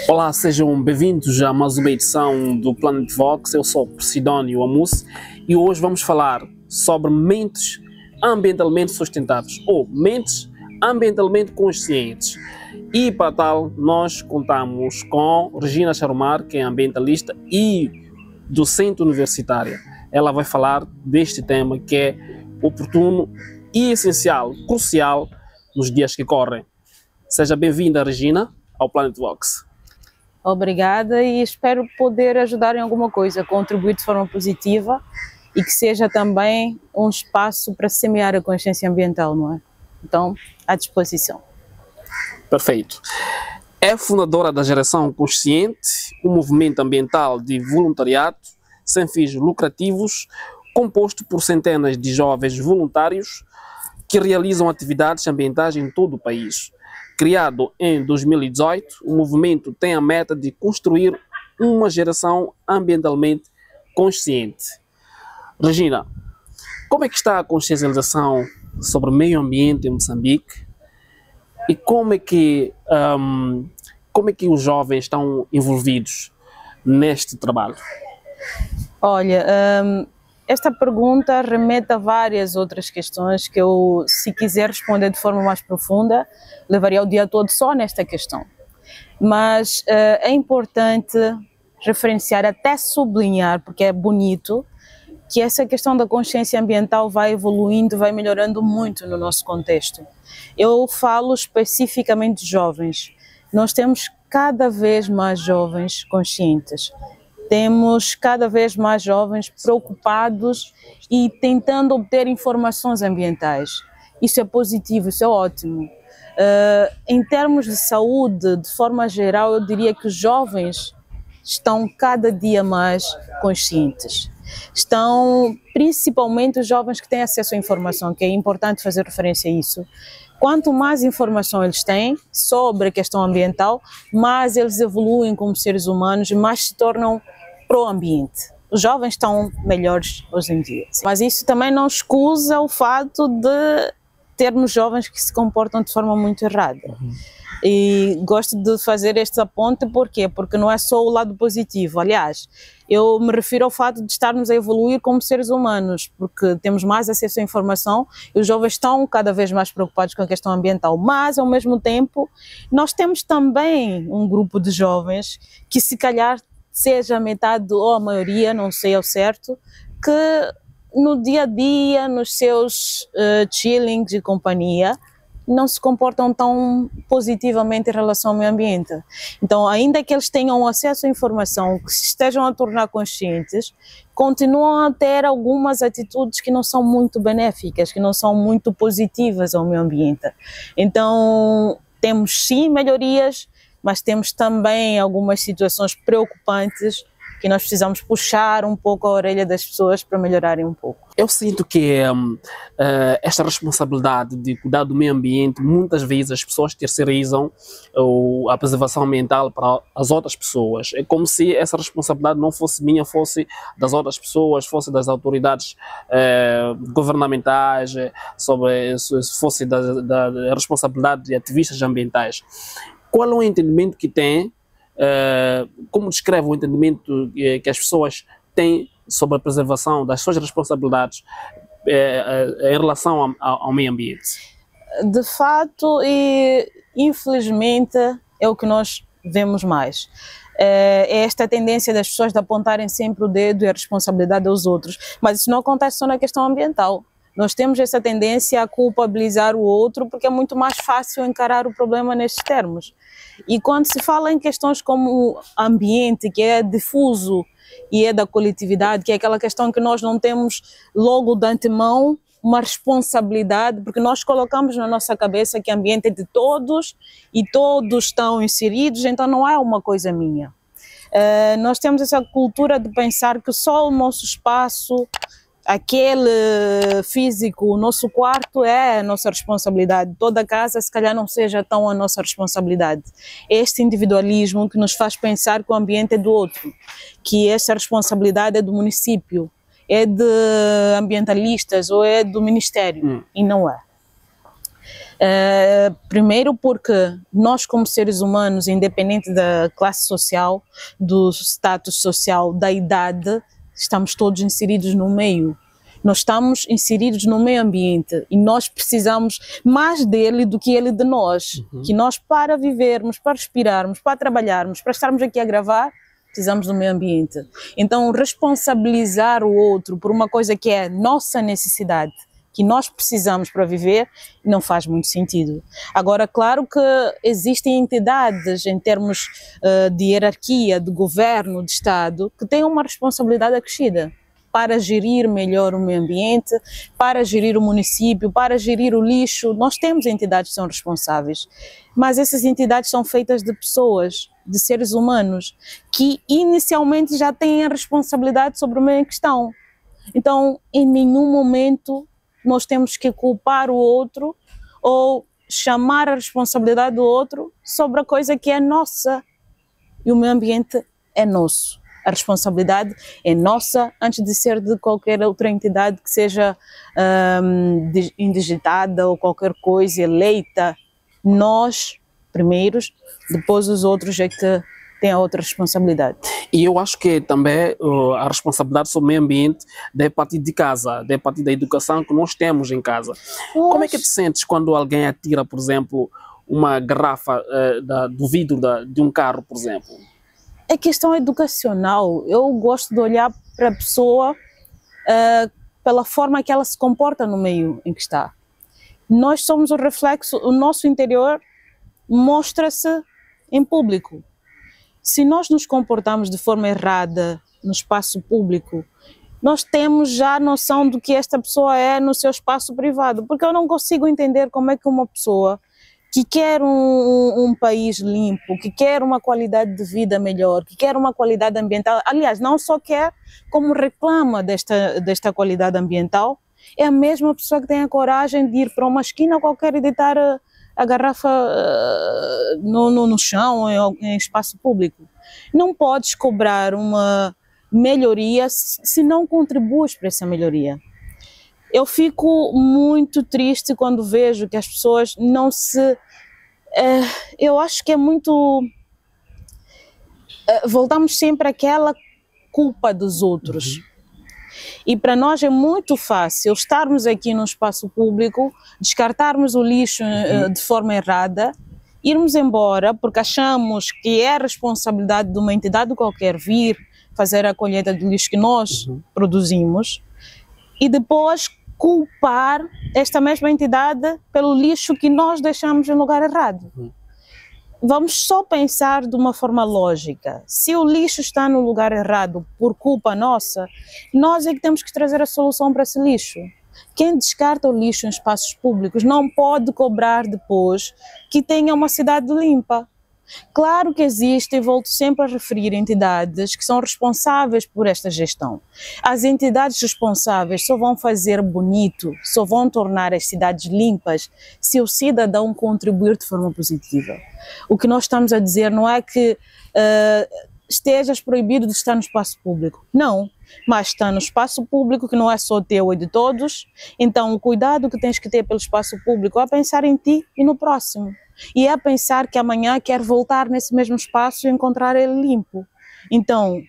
Olá, sejam bem-vindos a mais uma edição do Planet Vox. Eu sou Sidónio Amus e hoje vamos falar sobre mentes ambientalmente sustentáveis ou mentes ambientalmente conscientes. E para tal, nós contamos com Regina Charumar, que é ambientalista e docente universitária. Ela vai falar deste tema que é oportuno e essencial, crucial nos dias que correm. Seja bem-vinda, Regina, ao Planet Vox. Obrigada e espero poder ajudar em alguma coisa, contribuir de forma positiva e que seja também um espaço para semear a consciência ambiental, não é? Então, à disposição. Perfeito. É fundadora da Geração Consciente, um movimento ambiental de voluntariado sem fins lucrativos, composto por centenas de jovens voluntários que realizam atividades ambientais em todo o país. Criado em 2018, o movimento tem a meta de construir uma geração ambientalmente consciente. Regina, como é que está a consciencialização sobre o meio ambiente em Moçambique e como é que os jovens estão envolvidos neste trabalho? Olha, esta pergunta remete a várias outras questões que eu, se quiser responder de forma mais profunda, levaria o dia todo só nesta questão. Mas é importante referenciar, até sublinhar, porque é bonito, que essa questão da consciência ambiental vai evoluindo, vai melhorando muito no nosso contexto. Eu falo especificamente de jovens. Nós temos cada vez mais jovens conscientes. Temos cada vez mais jovens preocupados e tentando obter informações ambientais. Isso é positivo, isso é ótimo. Em termos de saúde, de forma geral, eu diria que os jovens estão cada dia mais conscientes. Estão principalmente os jovens que têm acesso à informação, que é importante fazer referência a isso. Quanto mais informação eles têm sobre a questão ambiental, mais eles evoluem como seres humanos e mais se tornam pró-ambiente. Os jovens estão melhores hoje em dia. Mas isso também não escusa o fato de termos jovens que se comportam de forma muito errada. E gosto de fazer este aponte, porquê? Porque não é só o lado positivo. Aliás, eu me refiro ao fato de estarmos a evoluir como seres humanos, porque temos mais acesso à informação e os jovens estão cada vez mais preocupados com a questão ambiental. Mas, ao mesmo tempo, nós temos também um grupo de jovens que, se calhar, seja metade ou a maioria, não sei ao certo, que no dia a dia, nos seus chillings e companhia, não se comportam tão positivamente em relação ao meio ambiente. Então, ainda que eles tenham acesso à informação, que se estejam a tornar conscientes, continuam a ter algumas atitudes que não são muito benéficas, que não são muito positivas ao meio ambiente. Então, temos sim melhorias, mas temos também algumas situações preocupantes que nós precisamos puxar um pouco a orelha das pessoas para melhorarem um pouco. Eu sinto que esta responsabilidade de cuidar do meio ambiente, muitas vezes as pessoas terceirizam a preservação ambiental para as outras pessoas. É como se essa responsabilidade não fosse minha, fosse das outras pessoas, fosse das autoridades governamentais, fosse da responsabilidade de ativistas ambientais. Qual é o entendimento que tem, como descreve o entendimento que as pessoas têm sobre a preservação das suas responsabilidades em relação ao meio ambiente? De fato e infelizmente é o que nós vemos mais. É esta tendência das pessoas de apontarem sempre o dedo e a responsabilidade aos outros, mas isso não acontece só na questão ambiental. Nós temos essa tendência a culpabilizar o outro porque é muito mais fácil encarar o problema nestes termos. E quando se fala em questões como ambiente, que é difuso e é da coletividade, que é aquela questão que nós não temos logo de antemão uma responsabilidade, porque nós colocamos na nossa cabeça que o ambiente é de todos e todos estão inseridos, então não é uma coisa minha. Nós temos essa cultura de pensar que só o nosso espaço, aquele físico, o nosso quarto é a nossa responsabilidade. Toda a casa, se calhar, não seja tão a nossa responsabilidade. Este individualismo que nos faz pensar que o ambiente é do outro, que essa responsabilidade é do município. é de ambientalistas ou é do Ministério, e não é. Primeiro porque nós como seres humanos, independente da classe social, do status social, da idade, estamos todos inseridos no meio. Nós estamos inseridos no meio ambiente e nós precisamos mais dele do que ele de nós. Que nós, para vivermos, para respirarmos, para trabalharmos, para estarmos aqui a gravar, precisamos do meio ambiente. Então, responsabilizar o outro por uma coisa que é nossa necessidade, que nós precisamos para viver, não faz muito sentido. Agora, claro que existem entidades em termos de hierarquia, de governo, de Estado, que têm uma responsabilidade acrescida para gerir melhor o meio ambiente, para gerir o município, para gerir o lixo. Nós temos entidades que são responsáveis, mas essas entidades são feitas de pessoas, de seres humanos, que inicialmente já têm a responsabilidade sobre o meio em questão. Então, em nenhum momento nós temos que culpar o outro ou chamar a responsabilidade do outro sobre a coisa que é nossa. E o meio ambiente é nosso. A responsabilidade é nossa antes de ser de qualquer outra entidade que seja indigitada ou qualquer coisa eleita. Nós, primeiros, depois os outros é que têm a outra responsabilidade. E eu acho que também a responsabilidade sobre o meio ambiente deve partir de casa, deve partir da educação que nós temos em casa. Como é que te sentes quando alguém atira, por exemplo, uma garrafa do vidro de um carro, por exemplo? É questão educacional. Eu gosto de olhar para a pessoa pela forma que ela se comporta no meio em que está. Nós somos o reflexo, o nosso interior mostra-se em público. Se nós nos comportamos de forma errada no espaço público, nós temos já noção do que esta pessoa é no seu espaço privado, porque eu não consigo entender como é que uma pessoa que quer um país limpo, que quer uma qualidade de vida melhor, que quer uma qualidade ambiental, aliás, não só quer, como reclama desta qualidade ambiental, é a mesma pessoa que tem a coragem de ir para uma esquina qualquer e deitar a garrafa no chão, em espaço público. Não podes cobrar uma melhoria se não contribuis para essa melhoria. Eu fico muito triste quando vejo que as pessoas não se... eu acho que é muito... voltamos sempre àquela culpa dos outros. E para nós é muito fácil estarmos aqui no espaço público, descartarmos o lixo de forma errada, irmos embora porque achamos que é a responsabilidade de uma entidade qualquer vir fazer a colheita do lixo que nós produzimos e depois culpar esta mesma entidade pelo lixo que nós deixamos no lugar errado. Vamos só pensar de uma forma lógica. Se o lixo está no lugar errado por culpa nossa, nós é que temos que trazer a solução para esse lixo. Quem descarta o lixo em espaços públicos não pode cobrar depois que tenha uma cidade limpa. Claro que existem, volto sempre a referir, entidades que são responsáveis por esta gestão. As entidades responsáveis só vão fazer bonito, só vão tornar as cidades limpas se o cidadão contribuir de forma positiva. O que nós estamos a dizer não é que estejas proibido de estar no espaço público. Não, mas está no espaço público que não é só teu e de todos. Então o cuidado que tens que ter pelo espaço público é pensar em ti e no próximo. E é pensar que amanhã quer voltar nesse mesmo espaço e encontrar ele limpo. Então,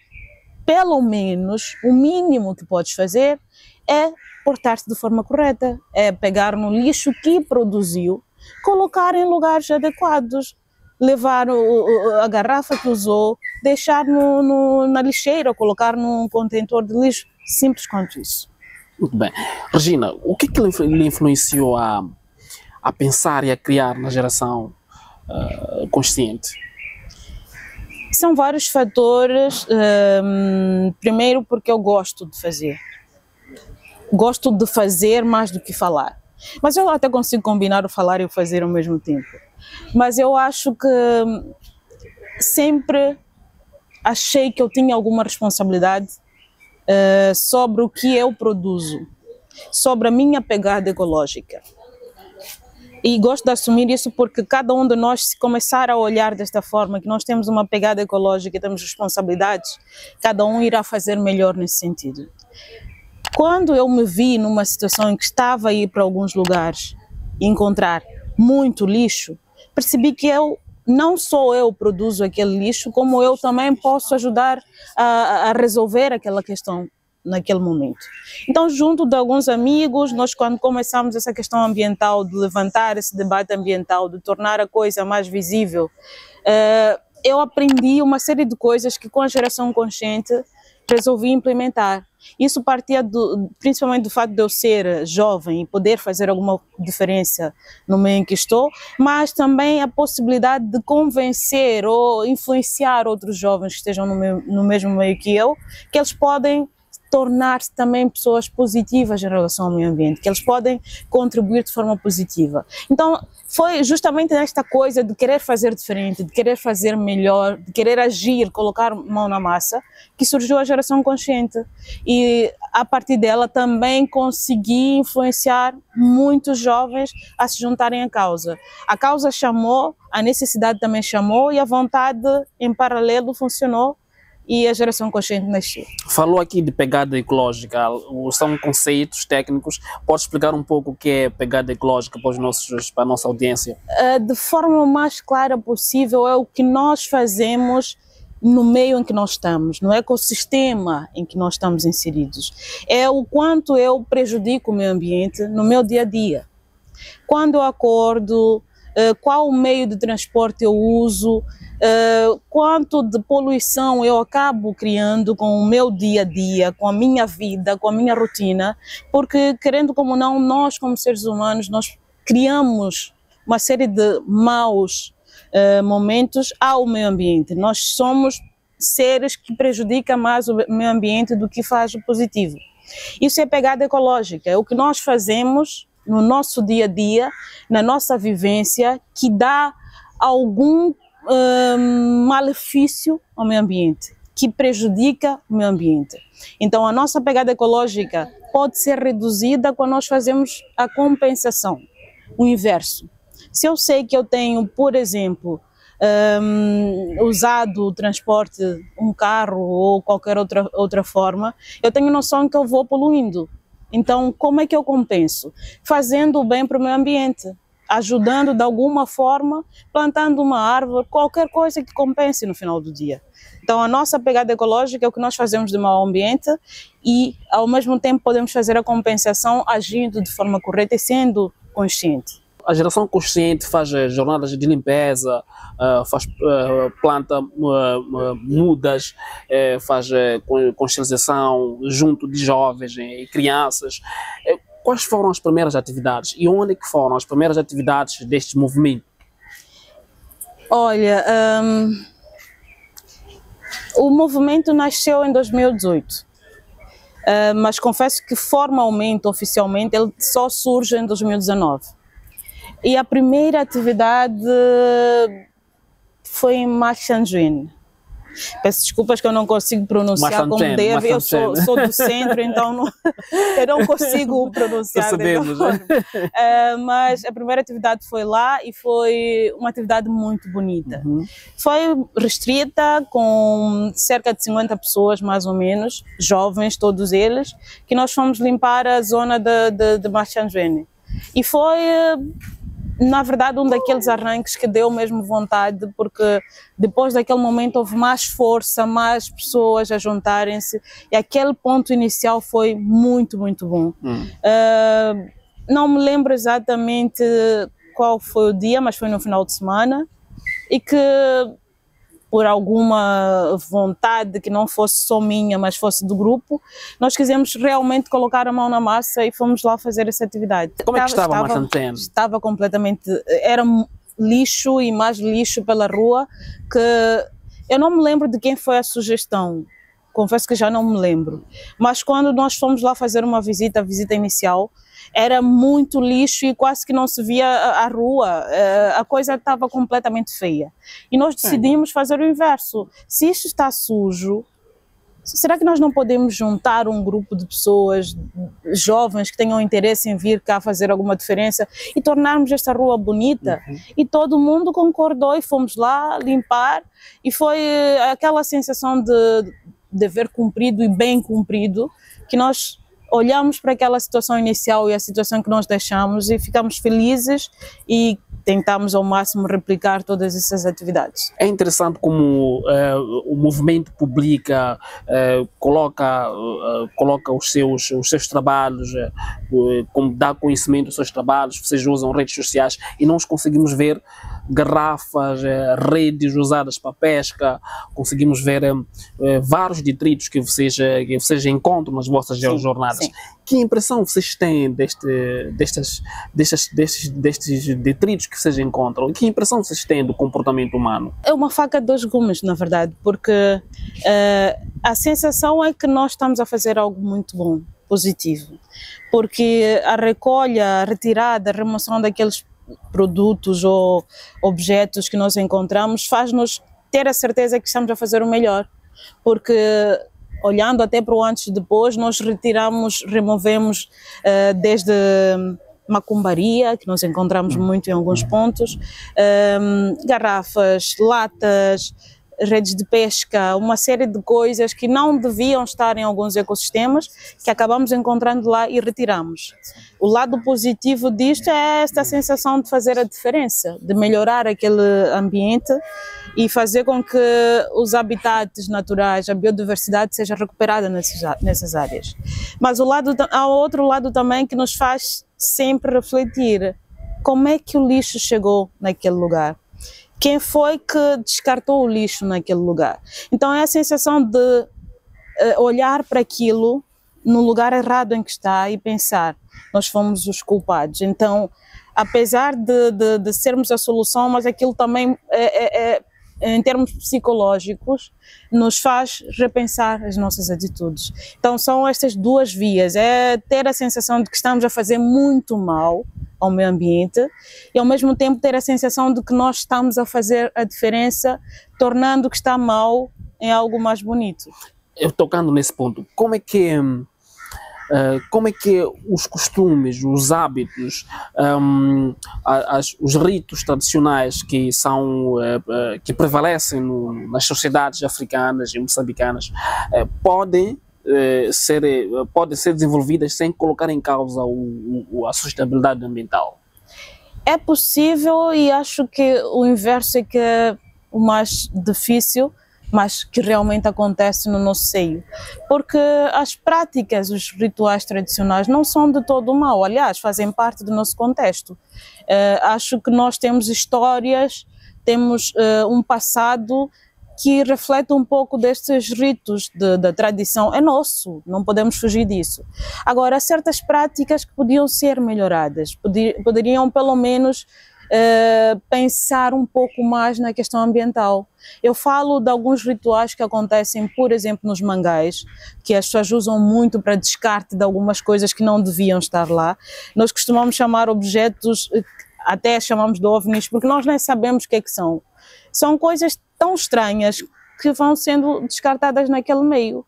pelo menos, o mínimo que podes fazer é portar-te de forma correta, é pegar no lixo que produziu, colocar em lugares adequados, levar a garrafa que usou, deixar na lixeira ou colocar num contentor de lixo, simples quanto isso. Muito bem. Regina, o que lhe influenciou a pensar e a criar na geração consciente? São vários fatores. Primeiro porque eu gosto de fazer. Gosto de fazer mais do que falar. Mas eu até consigo combinar o falar e o fazer ao mesmo tempo. Mas eu acho que sempre achei que eu tinha alguma responsabilidade sobre o que eu produzo, sobre a minha pegada ecológica. E gosto de assumir isso porque cada um de nós, se começar a olhar desta forma, que nós temos uma pegada ecológica e temos responsabilidades, cada um irá fazer melhor nesse sentido. Quando eu me vi numa situação em que estava a ir para alguns lugares e encontrar muito lixo, percebi que não só eu produzo aquele lixo, como eu também posso ajudar a resolver aquela questão naquele momento. Então, junto de alguns amigos, nós quando começamos essa questão ambiental, de levantar esse debate ambiental, de tornar a coisa mais visível, eu aprendi uma série de coisas que com a geração consciente resolvi implementar. Isso partia principalmente do fato de eu ser jovem e poder fazer alguma diferença no meio em que estou, mas também a possibilidade de convencer ou influenciar outros jovens que estejam no mesmo meio que eu, que eles podem tornar-se também pessoas positivas em relação ao meio ambiente, que eles podem contribuir de forma positiva. Então, foi justamente nesta coisa de querer fazer diferente, de querer fazer melhor, de querer agir, colocar mão na massa, que surgiu a geração consciente. E a partir dela também consegui influenciar muitos jovens a se juntarem à causa. A causa chamou, a necessidade também chamou e a vontade em paralelo funcionou. E a geração consciente nasceu. Falou aqui de pegada ecológica, são conceitos técnicos. Pode explicar um pouco o que é pegada ecológica para a nossa audiência? De forma mais clara possível, é o que nós fazemos no meio em que nós estamos, no ecossistema em que nós estamos inseridos. É o quanto eu prejudico o meio ambiente no meu dia a dia. Quando eu acordo, qual o meio de transporte eu uso, quanto de poluição eu acabo criando com o meu dia a dia, com a minha vida, com a minha rotina, porque querendo como não, nós como seres humanos, nós criamos uma série de maus momentos ao meio ambiente. Nós somos seres que prejudicam mais o meio ambiente do que faz o positivo. Isso é pegada ecológica, é o que nós fazemos no nosso dia a dia, na nossa vivência, que dá algum malefício ao meio ambiente, que prejudica o meio ambiente. Então a nossa pegada ecológica pode ser reduzida quando nós fazemos a compensação, o inverso. Se eu sei que eu tenho, por exemplo, usado o transporte, um carro ou qualquer outra forma, eu tenho noção que eu vou poluindo. Então, como é que eu compenso? Fazendo o bem para o meio ambiente, ajudando de alguma forma, plantando uma árvore, qualquer coisa que compense no final do dia. Então, a nossa pegada ecológica é o que nós fazemos de mal ao ambiente e, ao mesmo tempo, podemos fazer a compensação agindo de forma correta e sendo consciente. A geração consciente faz jornadas de limpeza, planta mudas, faz consciencialização junto de jovens e crianças. Quais foram as primeiras atividades e onde que foram as primeiras atividades deste movimento? Olha, o movimento nasceu em 2018, mas confesso que formalmente, oficialmente, ele só surge em 2019. E a primeira atividade foi em Machanjuine. Peço desculpas que eu não consigo pronunciar como deve. Eu sou do centro, então eu não consigo pronunciar. Percebemos, né? Mas a primeira atividade foi lá e foi uma atividade muito bonita. Foi restrita, com cerca de 50 pessoas, mais ou menos, jovens, todos eles, que nós fomos limpar a zona de Machanjuine. E foi, na verdade, um daqueles arranques que deu mesmo vontade, porque depois daquele momento houve mais força, mais pessoas a juntarem-se, e aquele ponto inicial foi muito, muito bom. Não me lembro exatamente qual foi o dia, mas foi no final de semana, e que por alguma vontade que não fosse só minha, mas fosse do grupo, nós quisemos realmente colocar a mão na massa e fomos lá fazer essa atividade. Como é que estava a Machanjuine? Estava completamente... Era lixo e mais lixo pela rua, que eu não me lembro de quem foi a sugestão, confesso que já não me lembro, mas quando nós fomos lá fazer uma visita, a visita inicial, era muito lixo e quase que não se via a rua, a coisa estava completamente feia. E nós decidimos fazer o inverso. Se isto está sujo, será que nós não podemos juntar um grupo de pessoas jovens que tenham interesse em vir cá fazer alguma diferença e tornarmos esta rua bonita? E todo mundo concordou e fomos lá limpar e foi aquela sensação de dever cumprido e bem cumprido que nós olhamos para aquela situação inicial e a situação que nós deixamos e ficamos felizes e tentamos ao máximo replicar todas essas atividades. É interessante como o movimento publica, coloca os seus trabalhos, como dá conhecimento dos seus trabalhos, vocês usam redes sociais e nós conseguimos ver garrafas, redes usadas para pesca, conseguimos ver vários detritos que vocês encontram nas vossas jornadas. Sim. Que impressão vocês têm destes detritos que vocês encontram? Que impressão vocês têm do comportamento humano? É uma faca de dois gumes, na verdade, porque a sensação é que nós estamos a fazer algo muito bom, positivo, porque a recolha, a retirada, a remoção daqueles produtos ou objetos que nós encontramos faz-nos ter a certeza que estamos a fazer o melhor, porque olhando até para o antes e depois, nós removemos desde macumbaria, que nós encontramos muito em alguns pontos, garrafas, latas, redes de pesca, uma série de coisas que não deviam estar em alguns ecossistemas, que acabamos encontrando lá e retiramos. O lado positivo disto é esta sensação de fazer a diferença, de melhorar aquele ambiente e fazer com que os habitats naturais, a biodiversidade seja recuperada nessas áreas. Mas há outro lado também que nos faz sempre refletir: como é que o lixo chegou naquele lugar? Quem foi que descartou o lixo naquele lugar? Então é a sensação de olhar para aquilo no lugar errado em que está e pensar, nós fomos os culpados. Então, apesar de sermos a solução, mas aquilo também em termos psicológicos, nos faz repensar as nossas atitudes. Então são estas duas vias, é ter a sensação de que estamos a fazer muito mal ao meio ambiente e ao mesmo tempo ter a sensação de que nós estamos a fazer a diferença, tornando o que está mal em algo mais bonito. Eu tocando nesse ponto, como é que os costumes, os hábitos, os ritos tradicionais que prevalecem nas sociedades africanas e moçambicanas podem ser desenvolvidas sem colocar em causa a sustentabilidade ambiental? É possível e acho que o inverso é que é o mais difícil, mas que realmente acontece no nosso seio. Porque as práticas, os rituais tradicionais não são de todo mal, aliás, fazem parte do nosso contexto. Acho que nós temos histórias, temos um passado que reflete um pouco destes ritos da tradição. É nosso, não podemos fugir disso. Agora, há certas práticas que podiam ser melhoradas, poderiam pelo menos pensar um pouco mais na questão ambiental. Eu falo de alguns rituais que acontecem, por exemplo, nos mangais, que as pessoas usam muito para descarte de algumas coisas que não deviam estar lá. Nós costumamos chamar objetos, até chamamos de ovnis, porque nós nem sabemos o que é que são. São coisas tão estranhas que vão sendo descartadas naquele meio.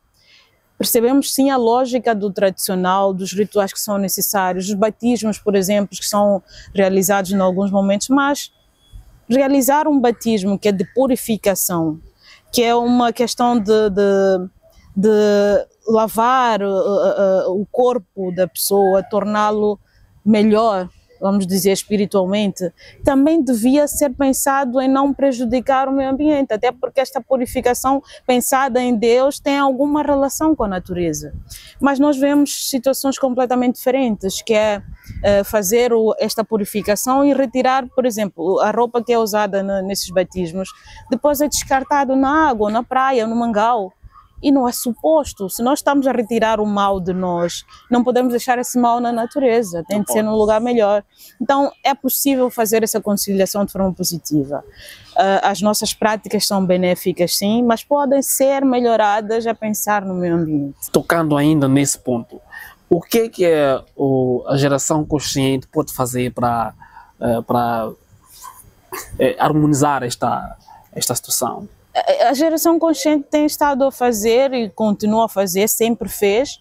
Percebemos sim a lógica do tradicional, dos rituais que são necessários, os batismos, por exemplo, que são realizados em alguns momentos, mas realizar um batismo que é de purificação, que é uma questão de lavar o corpo da pessoa, torná-lo melhor, vamos dizer espiritualmente, também devia ser pensado em não prejudicar o meio ambiente, até porque esta purificação pensada em Deus tem alguma relação com a natureza. Mas nós vemos situações completamente diferentes, que é fazer esta purificação e retirar, por exemplo, a roupa que é usada nesses batismos, depois é descartado na água, na praia, no mangal. E não é suposto. Se nós estamos a retirar o mal de nós, não podemos deixar esse mal na natureza, tem de ser num lugar melhor. Então é possível fazer essa conciliação de forma positiva. As nossas práticas são benéficas sim, mas podem ser melhoradas a pensar no meio ambiente. Tocando ainda nesse ponto, o que a geração consciente pode fazer para harmonizar esta situação? A geração consciente tem estado a fazer e continua a fazer, sempre fez,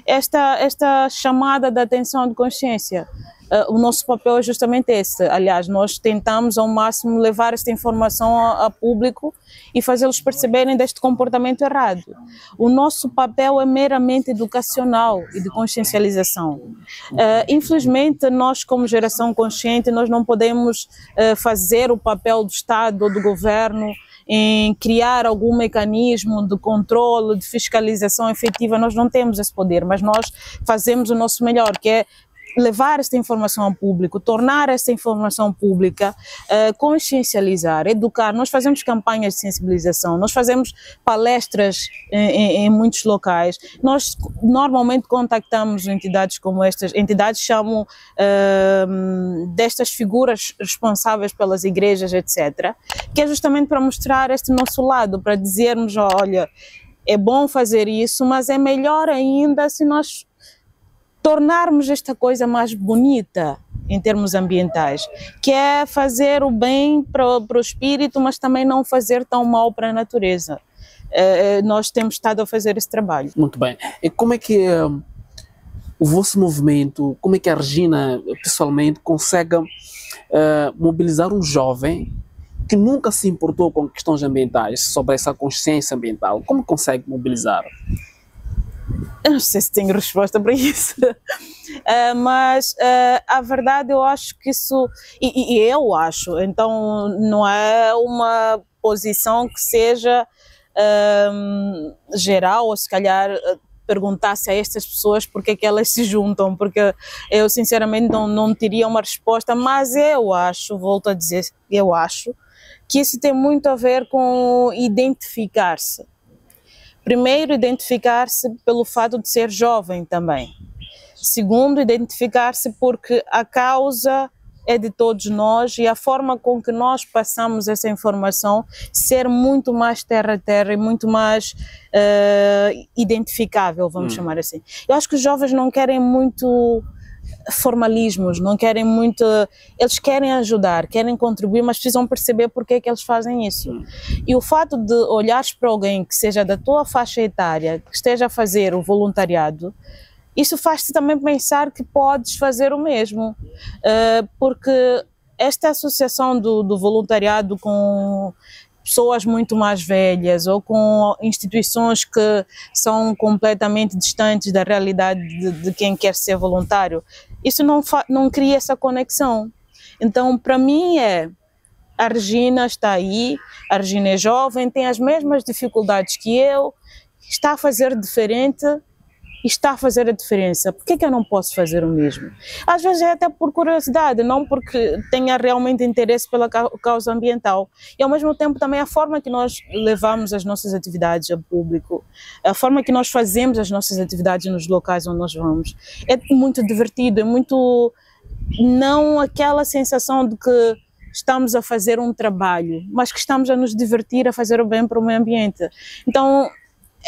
esta chamada de atenção de consciência. o nosso papel é justamente esse. Aliás, nós tentamos ao máximo levar esta informação a público e fazê-los perceberem deste comportamento errado. O nosso papel é meramente educacional e de consciencialização. Infelizmente, nós como geração consciente, nós não podemos fazer o papel do Estado ou do governo em criar algum mecanismo de controle, de fiscalização efetiva. Nós não temos esse poder, mas nós fazemos o nosso melhor, que é levar esta informação ao público, tornar esta informação pública, consciencializar, educar. Nós fazemos campanhas de sensibilização, nós fazemos palestras em muitos locais. Nós normalmente contactamos entidades como estas, entidades chamam destas figuras responsáveis pelas igrejas, etc., que é justamente para mostrar este nosso lado, para dizermos, olha, é bom fazer isso, mas é melhor ainda se nós tornarmos esta coisa mais bonita em termos ambientais, que é fazer o bem para o espírito, mas também não fazer tão mal para a natureza. Nós temos estado a fazer esse trabalho. Muito bem. E como é que o vosso movimento, como é que a Regina pessoalmente consegue mobilizar um jovem que nunca se importou com questões ambientais, sobre essa consciência ambiental? Como consegue mobilizar? Eu não sei se tenho resposta para isso, mas a verdade eu acho que isso, e eu acho, então não é uma posição que seja geral, ou se calhar perguntasse a estas pessoas porque é que elas se juntam, porque eu sinceramente não teria uma resposta, mas eu acho, volto a dizer, eu acho que isso tem muito a ver com identificar-se. Primeiro, identificar-se pelo fato de ser jovem também. Segundo, identificar-se porque a causa é de todos nós e a forma com que nós passamos essa informação ser muito mais terra a terra e muito mais identificável, vamos chamar assim. Eu acho que os jovens não querem muito formalismos, não querem muito, eles querem ajudar, querem contribuir, mas precisam perceber porque é que eles fazem isso. E o fato de olhares para alguém que seja da tua faixa etária, que esteja a fazer o voluntariado, isso faz-te também pensar que podes fazer o mesmo, porque esta associação do voluntariado com pessoas muito mais velhas ou com instituições que são completamente distantes da realidade de quem quer ser voluntário, isso não cria essa conexão. Então, para mim a Regina está aí, a Regina é jovem, tem as mesmas dificuldades que eu, está a fazer diferente e está a fazer a diferença. Por que eu não posso fazer o mesmo? Às vezes é até por curiosidade, não porque tenha realmente interesse pela causa ambiental. E ao mesmo tempo também a forma que nós levamos as nossas atividades ao público, a forma que nós fazemos as nossas atividades nos locais onde nós vamos, é muito divertido, é muito... não aquela sensação de que estamos a fazer um trabalho, mas que estamos a nos divertir, a fazer o bem para o meio ambiente. Então,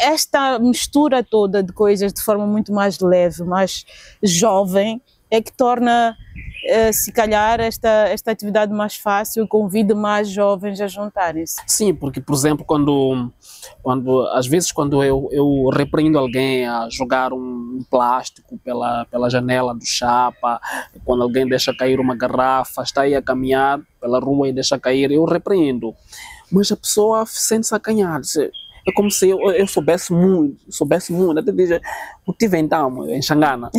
esta mistura toda de coisas de forma muito mais leve, mais jovem, é que torna, se calhar, esta atividade mais fácil e convida mais jovens a juntarem-se. Sim, porque, por exemplo, às vezes quando eu repreendo alguém a jogar um plástico pela janela do chapa, quando alguém deixa cair uma garrafa, está aí a caminhar pela rua e deixa cair, eu repreendo. Mas a pessoa sente-se acanhada. É como se eu soubesse muito, até dizer, o te inventamos em Xangana,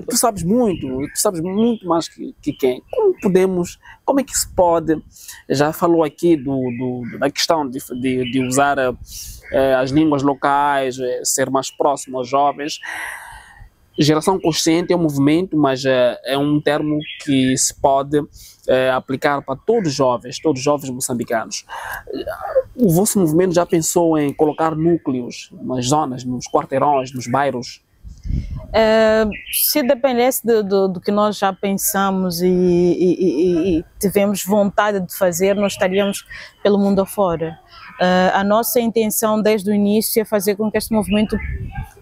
tu sabes muito mais que quem. Como é que se pode, já falou aqui da questão de usar as línguas locais, ser mais próximo aos jovens. Geração consciente é um movimento, mas é um termo que se pode aplicar para todos os jovens moçambicanos. O vosso movimento já pensou em colocar núcleos nas zonas, nos quarteirões, nos bairros? Se dependesse do que nós já pensamos e tivemos vontade de fazer, nós estaríamos pelo mundo afora. A nossa intenção desde o início é fazer com que este movimento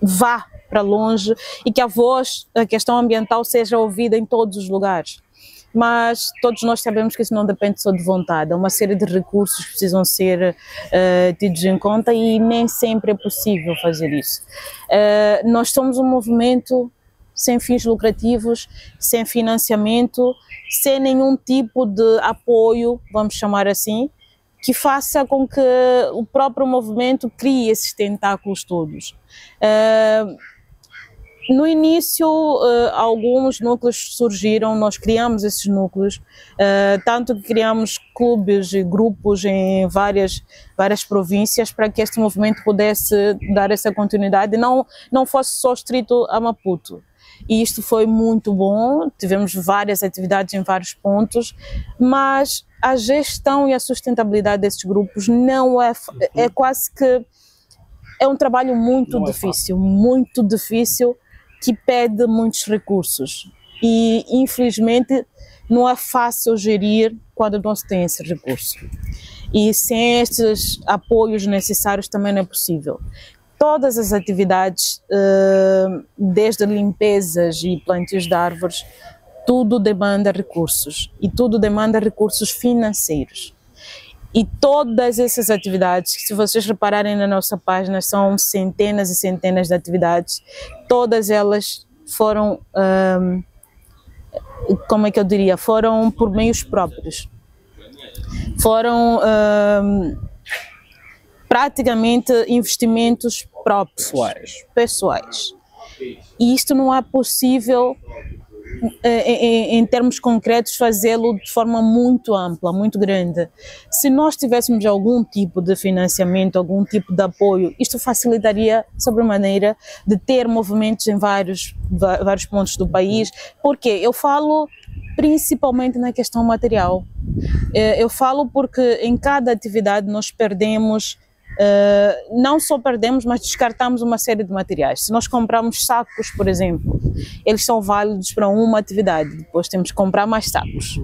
vá para longe e que a questão ambiental seja ouvida em todos os lugares. Mas todos nós sabemos que isso não depende só de vontade, uma série de recursos precisam ser tidos em conta e nem sempre é possível fazer isso. Nós somos um movimento sem fins lucrativos, sem financiamento, sem nenhum tipo de apoio, vamos chamar assim, que faça com que o próprio movimento crie esses tentáculos todos. No início, alguns núcleos surgiram, nós criamos esses núcleos, tanto que criamos clubes e grupos em várias províncias para que este movimento pudesse dar essa continuidade e não fosse só estrito a Maputo. E isto foi muito bom, tivemos várias atividades em vários pontos, mas a gestão e a sustentabilidade desses grupos não é quase que é um trabalho muito difícil, que pede muitos recursos e infelizmente não é fácil gerir quando não se tem esse recurso, e sem estes apoios necessários também não é possível. Todas as atividades, desde limpezas e plantios de árvores, tudo demanda recursos e tudo demanda recursos financeiros. E todas essas atividades, se vocês repararem na nossa página, são centenas e centenas de atividades, todas elas foram, como é que eu diria, foram por meios próprios. Foram praticamente investimentos próprios, pessoais. E isto não é possível, em termos concretos, fazê-lo de forma muito ampla, muito grande. Se nós tivéssemos algum tipo de financiamento, algum tipo de apoio, isto facilitaria sobremaneira de ter movimentos em vários pontos do país, porque eu falo principalmente na questão material. Eu falo porque em cada atividade nós perdemos, não só perdemos, mas descartamos uma série de materiais. Se nós compramos sacos, por exemplo, eles são válidos para uma atividade, depois temos que comprar mais sacos.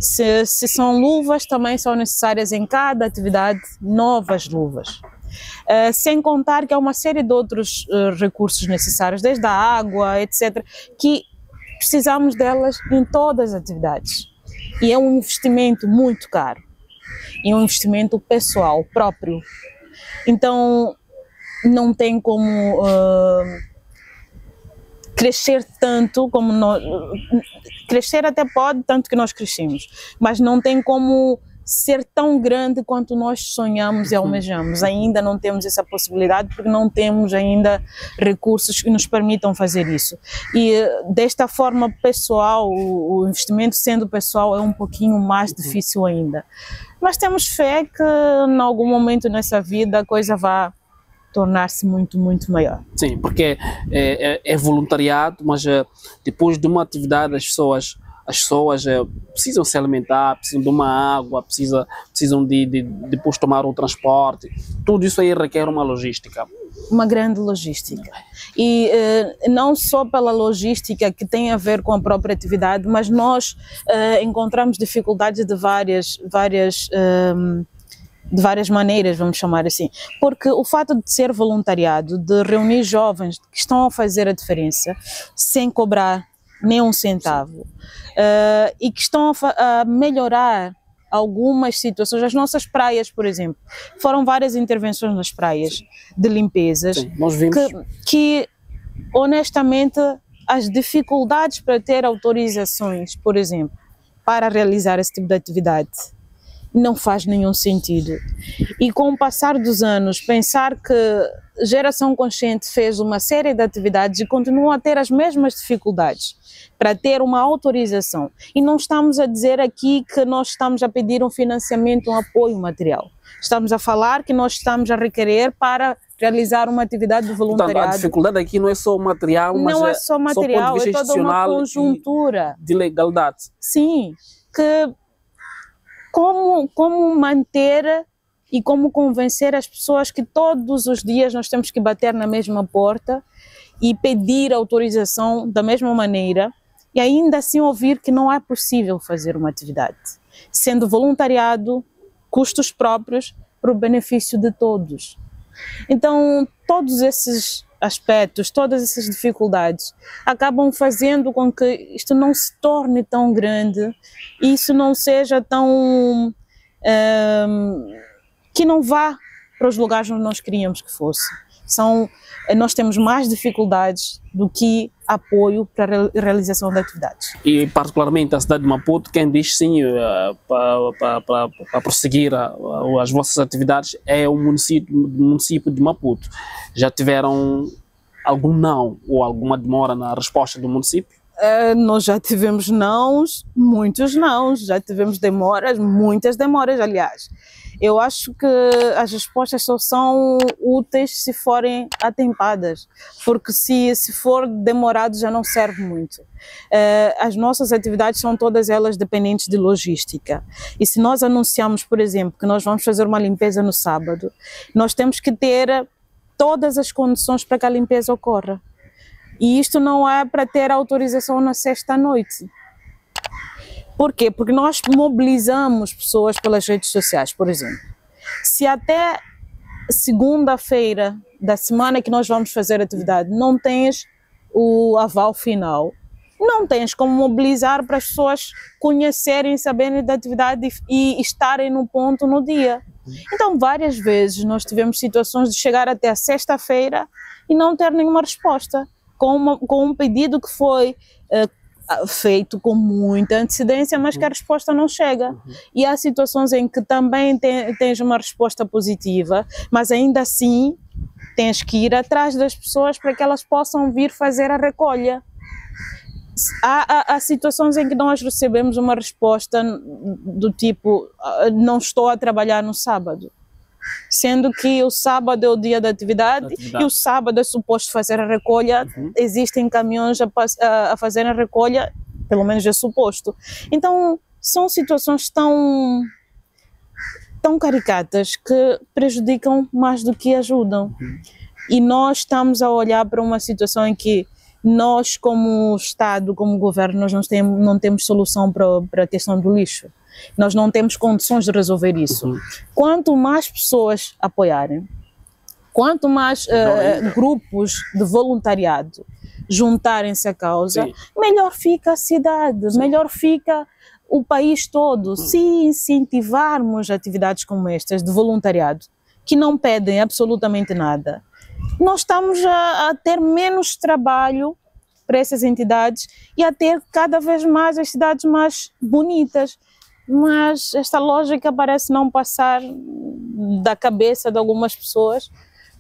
Se são luvas, também são necessárias em cada atividade novas luvas. Sem contar que há uma série de outros recursos necessários, desde a água, etc., que precisamos delas em todas as atividades. E é um investimento muito caro, e um investimento pessoal, próprio. Então, não tem como crescer tanto como nós. Crescer até pode, tanto que nós crescemos, mas não tem como ser tão grande quanto nós sonhamos e almejamos. Ainda não temos essa possibilidade porque não temos ainda recursos que nos permitam fazer isso. E desta forma pessoal, o investimento sendo pessoal é um pouquinho mais difícil ainda. Mas temos fé que em algum momento nessa vida a coisa vai tornar-se muito, muito maior. Sim, porque é voluntariado, mas depois de uma atividade as pessoas precisam se alimentar, precisam de uma água, precisam de depois tomar o transporte. Tudo isso aí requer uma logística. Uma grande logística. E não só pela logística que tem a ver com a própria atividade, mas nós encontramos dificuldades de várias maneiras, vamos chamar assim. Porque o fato de ser voluntariado, de reunir jovens que estão a fazer a diferença, sem cobrar nem um centavo, e que estão a melhorar algumas situações. As nossas praias, por exemplo, foram várias intervenções nas praias de limpezas. Sim, nós vimos que honestamente as dificuldades para ter autorizações, por exemplo, para realizar esse tipo de atividade não faz nenhum sentido. E com o passar dos anos, pensar que Geração Consciente fez uma série de atividades e continua a ter as mesmas dificuldades para ter uma autorização. E não estamos a dizer aqui que nós estamos a pedir um financiamento, um apoio material. Estamos a falar que nós estamos a requerer para realizar uma atividade de voluntariado. Portanto, a dificuldade aqui não é só material, mas não é só material, é toda uma conjuntura de legalidade. Sim, que como manter e como convencer as pessoas que todos os dias nós temos que bater na mesma porta e pedir autorização da mesma maneira e ainda assim ouvir que não é possível fazer uma atividade, sendo voluntariado, custos próprios, para o benefício de todos. Então, todos esses aspectos, todas essas dificuldades acabam fazendo com que isto não se torne tão grande e isso não seja tão... que não vá para os lugares onde nós queríamos que fosse. Nós temos mais dificuldades do que apoio para a realização de atividades. E particularmente a cidade de Maputo, quem diz sim para prosseguir as vossas atividades é o município de Maputo. Já tiveram algum não ou alguma demora na resposta do município? Nós já tivemos nãos, muitos nãos, já tivemos demoras, muitas demoras, aliás. Eu acho que as respostas só são úteis se forem atempadas, porque se for demorado já não serve muito. As nossas atividades são todas elas dependentes de logística. E se nós anunciamos, por exemplo, que nós vamos fazer uma limpeza no sábado, nós temos que ter todas as condições para que a limpeza ocorra. E isto não é para ter autorização na sexta à noite. Por quê? Porque nós mobilizamos pessoas pelas redes sociais, por exemplo. Se até segunda-feira da semana que nós vamos fazer atividade não tens o aval final, não tens como mobilizar para as pessoas conhecerem, saberem da atividade e estarem no ponto no dia. Então, várias vezes nós tivemos situações de chegar até a sexta-feira e não ter nenhuma resposta, com um pedido que foi feito com muita antecedência, mas que a resposta não chega. E há situações em que também tens uma resposta positiva, mas ainda assim tens que ir atrás das pessoas para que elas possam vir fazer a recolha. Há situações em que nós recebemos uma resposta do tipo, não estou a trabalhar no sábado. Sendo que o sábado é o dia da atividade e o sábado é suposto fazer a recolha, existem caminhões a fazer a recolha, pelo menos é suposto. Então, são situações tão caricatas que prejudicam mais do que ajudam. E nós estamos a olhar para uma situação em que nós, como Estado, como governo, nós não temos solução para a questão do lixo. Nós não temos condições de resolver isso. Quanto mais pessoas apoiarem, quanto mais grupos de voluntariado juntarem-se à causa, melhor fica a cidade, melhor fica o país todo. Se incentivarmos atividades como estas de voluntariado, que não pedem absolutamente nada, nós estamos a ter menos trabalho para essas entidades e a ter cada vez mais as cidades mais bonitas. Mas esta lógica parece não passar da cabeça de algumas pessoas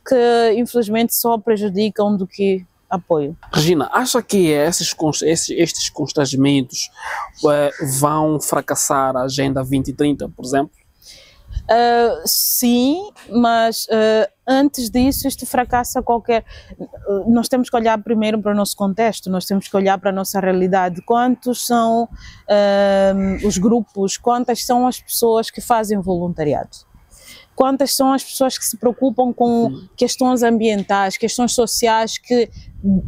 que infelizmente só prejudicam do que apoio. Regina, acha que estes constrangimentos vão fracassar a Agenda 2030, por exemplo? Sim, mas antes disso isto fracassa qualquer... Nós temos que olhar primeiro para o nosso contexto, nós temos que olhar para a nossa realidade. Quantos são os grupos, quantas são as pessoas que fazem voluntariado? Quantas são as pessoas que se preocupam com questões ambientais, questões sociais que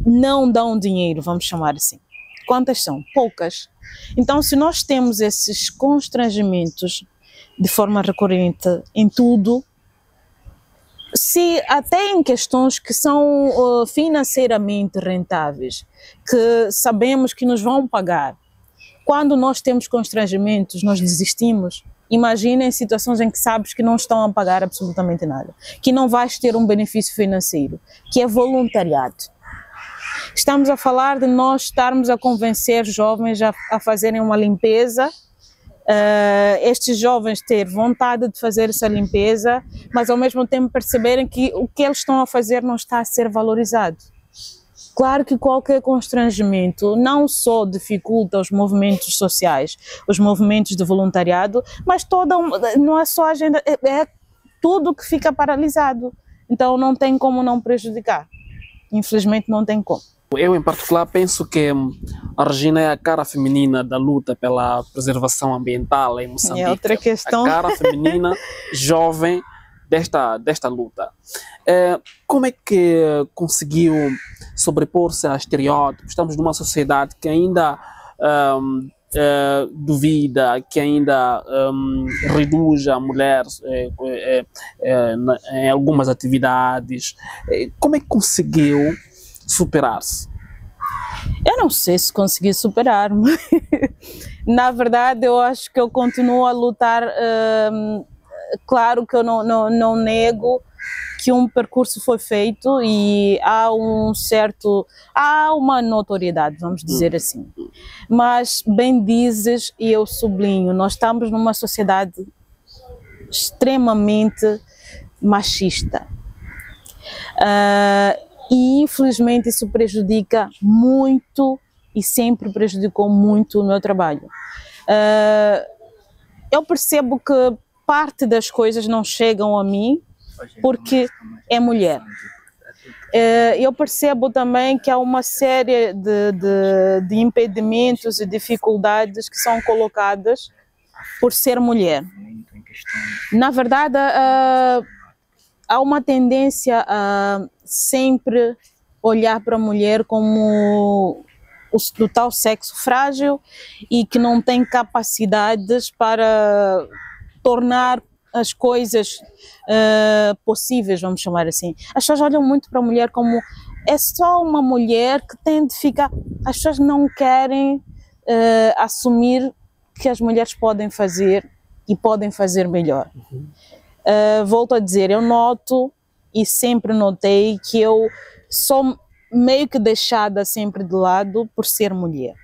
não dão dinheiro, vamos chamar assim? Quantas são? Poucas. Então, se nós temos esses constrangimentos de forma recorrente em tudo, se até em questões que são financeiramente rentáveis, que sabemos que nos vão pagar, quando nós temos constrangimentos, nós desistimos. Imaginem situações em que sabes que não estão a pagar absolutamente nada, que não vais ter um benefício financeiro, que é voluntariado. Estamos a falar de nós estarmos a convencer jovens a fazerem uma limpeza, estes jovens ter vontade de fazer essa limpeza, mas ao mesmo tempo perceberem que o que eles estão a fazer não está a ser valorizado. Claro que qualquer constrangimento não só dificulta os movimentos sociais, os movimentos de voluntariado, mas não é só a agenda, é tudo que fica paralisado. Então não tem como não prejudicar. Infelizmente não tem como. Eu, em particular, penso que a Regina é a cara feminina da luta pela preservação ambiental em Moçambique. É outra questão. A cara feminina jovem desta luta. Como é que conseguiu sobrepor-se a estereótipos? Estamos numa sociedade que ainda duvida, que ainda reduz a mulher em algumas atividades. Como é que conseguiu superar-se? Eu não sei se consegui superar, mas na verdade eu acho que eu continuo a lutar. Claro que eu não nego que um percurso foi feito e há uma notoriedade, vamos dizer assim. Mas bem dizes, e eu sublinho, nós estamos numa sociedade extremamente machista. E infelizmente isso prejudica muito e sempre prejudicou muito o meu trabalho. Eu percebo que parte das coisas não chegam a mim porque é mulher. Eu percebo também que há uma série de impedimentos e dificuldades que são colocadas por ser mulher. Na verdade, há uma tendência a sempre olhar para a mulher como do tal sexo frágil e que não tem capacidades para tornar as coisas possíveis, vamos chamar assim. As pessoas olham muito para a mulher como é só uma mulher que tem de ficar. As pessoas não querem assumir que as mulheres podem fazer e podem fazer melhor. Volto a dizer, eu noto e sempre notei que eu sou meio que deixada sempre de lado por ser mulher.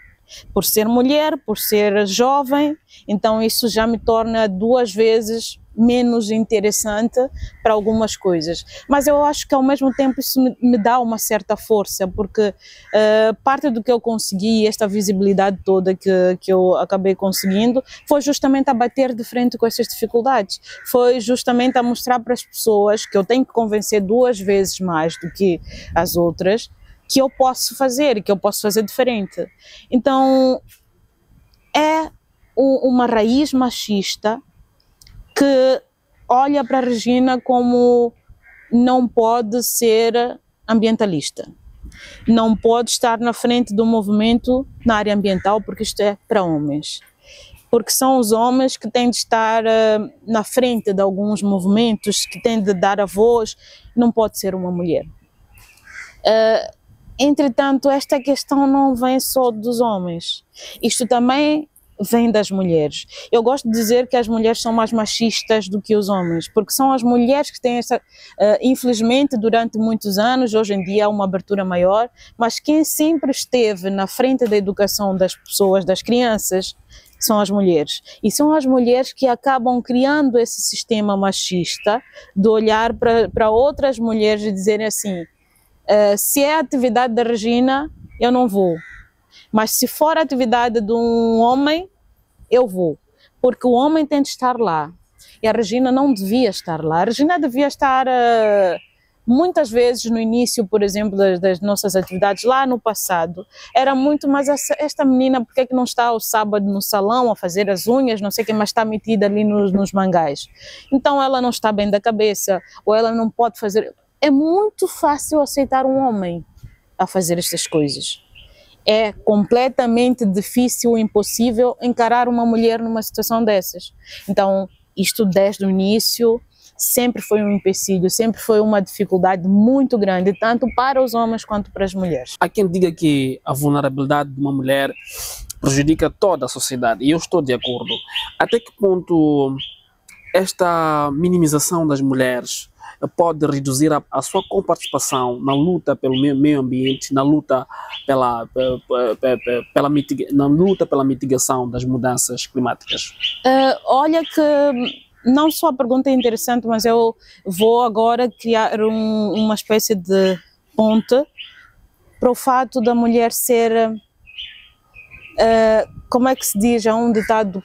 Por ser mulher, por ser jovem, então isso já me torna 2 vezes menos interessante para algumas coisas. Mas eu acho que ao mesmo tempo isso me dá uma certa força, porque parte do que eu consegui, esta visibilidade toda que eu acabei conseguindo, foi justamente a bater de frente com essas dificuldades. Foi justamente a mostrar para as pessoas que eu tenho que convencer 2 vezes mais do que as outras, que eu posso fazer e que eu posso fazer diferente. Então, é uma raiz machista que olha para a Regina como não pode ser ambientalista, não pode estar na frente do movimento na área ambiental porque isto é para homens. Porque são os homens que têm de estar na frente de alguns movimentos, que têm de dar a voz, não pode ser uma mulher. Entretanto, esta questão não vem só dos homens, isto também vem das mulheres. Eu gosto de dizer que as mulheres são mais machistas do que os homens, porque são as mulheres que têm essa, infelizmente durante muitos anos, hoje em dia há uma abertura maior, mas quem sempre esteve na frente da educação das pessoas, das crianças, são as mulheres. E são as mulheres que acabam criando esse sistema machista de olhar para outras mulheres e dizerem assim, se é a atividade da Regina, eu não vou. Mas se for a atividade de um homem, eu vou. Porque o homem tem de estar lá. E a Regina não devia estar lá. A Regina devia estar muitas vezes no início, por exemplo, das nossas atividades, lá no passado. Era muito, mas esta menina, por que é que não está ao sábado no salão a fazer as unhas, não sei o que, mas está metida ali nos mangais. Então ela não está bem da cabeça, ou ela não pode fazer... É muito fácil aceitar um homem a fazer estas coisas. É completamente difícil, impossível encarar uma mulher numa situação dessas. Então, isto desde o início sempre foi um empecilho, sempre foi uma dificuldade muito grande, tanto para os homens quanto para as mulheres. Há quem diga que a vulnerabilidade de uma mulher prejudica toda a sociedade, e eu estou de acordo. Até que ponto esta minimização das mulheres pode reduzir a sua participação na luta pelo meio ambiente, na luta pela mitigação das mudanças climáticas? Olha que não só a pergunta é interessante, mas eu vou agora criar uma espécie de ponte para o fato da mulher ser... como é que se diz, há um ditado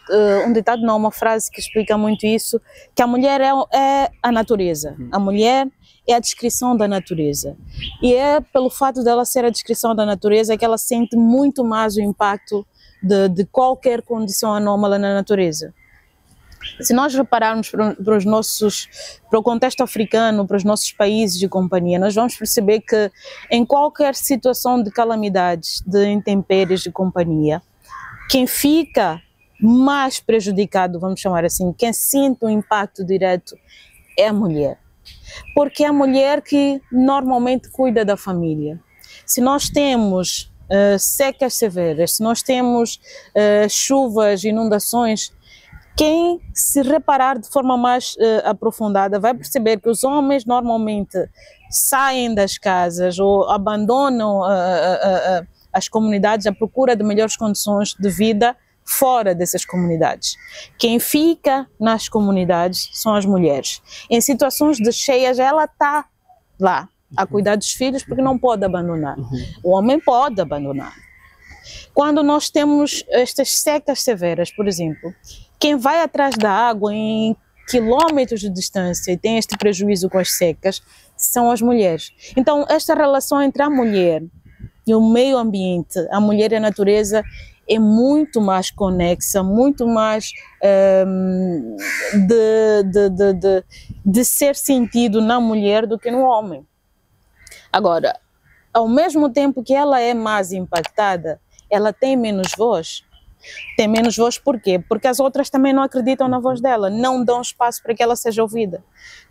não, uma frase que explica muito isso, que a mulher é a natureza, a mulher é a descrição da natureza, e é pelo fato dela ser a descrição da natureza que ela sente muito mais o impacto de qualquer condição anômala na natureza. Se nós repararmos para o contexto africano, para os nossos países de companhia, nós vamos perceber que em qualquer situação de calamidades, de intempéries de companhia, quem fica mais prejudicado, vamos chamar assim, quem sente o impacto direto é a mulher. Porque é a mulher que normalmente cuida da família. Se nós temos secas severas, se nós temos chuvas, inundações, Quem se reparar de forma mais aprofundada vai perceber que os homens normalmente saem das casas ou abandonam as comunidades à procura de melhores condições de vida fora dessas comunidades. Quem fica nas comunidades são as mulheres. Em situações de cheias, ela está lá a cuidar dos filhos porque não pode abandonar. O homem pode abandonar. Quando nós temos estas secas severas, por exemplo, quem vai atrás da água em quilômetros de distância e tem este prejuízo com as secas são as mulheres. Então, esta relação entre a mulher e o meio ambiente, a mulher e a natureza, é muito mais conexa, muito mais de ser sentido na mulher do que no homem. Agora, ao mesmo tempo que ela é mais impactada, ela tem menos voz. Tem menos voz por quê? Porque as outras também não acreditam na voz dela, não dão espaço para que ela seja ouvida.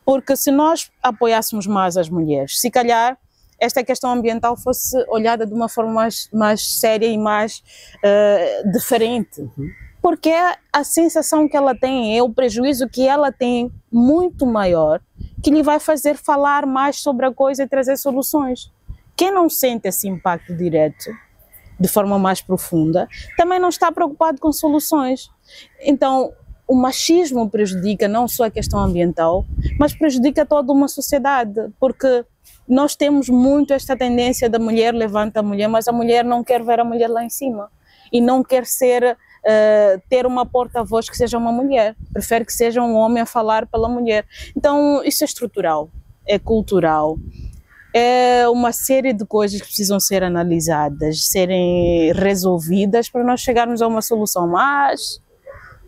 Porque se nós apoiássemos mais as mulheres, se calhar esta questão ambiental fosse olhada de uma forma mais séria e mais diferente. Porque a sensação que ela tem, é o prejuízo que ela tem muito maior, que lhe vai fazer falar mais sobre a coisa e trazer soluções. Quem não sente esse impacto direto, de forma mais profunda, também não está preocupado com soluções. Então, o machismo prejudica não só a questão ambiental, mas prejudica toda uma sociedade, porque nós temos muito esta tendência da mulher levanta a mulher, mas a mulher não quer ver a mulher lá em cima e não quer ter uma porta-voz que seja uma mulher, prefere que seja um homem a falar pela mulher. Então, isso é estrutural, é cultural. É uma série de coisas que precisam ser analisadas, serem resolvidas para nós chegarmos a uma solução, mas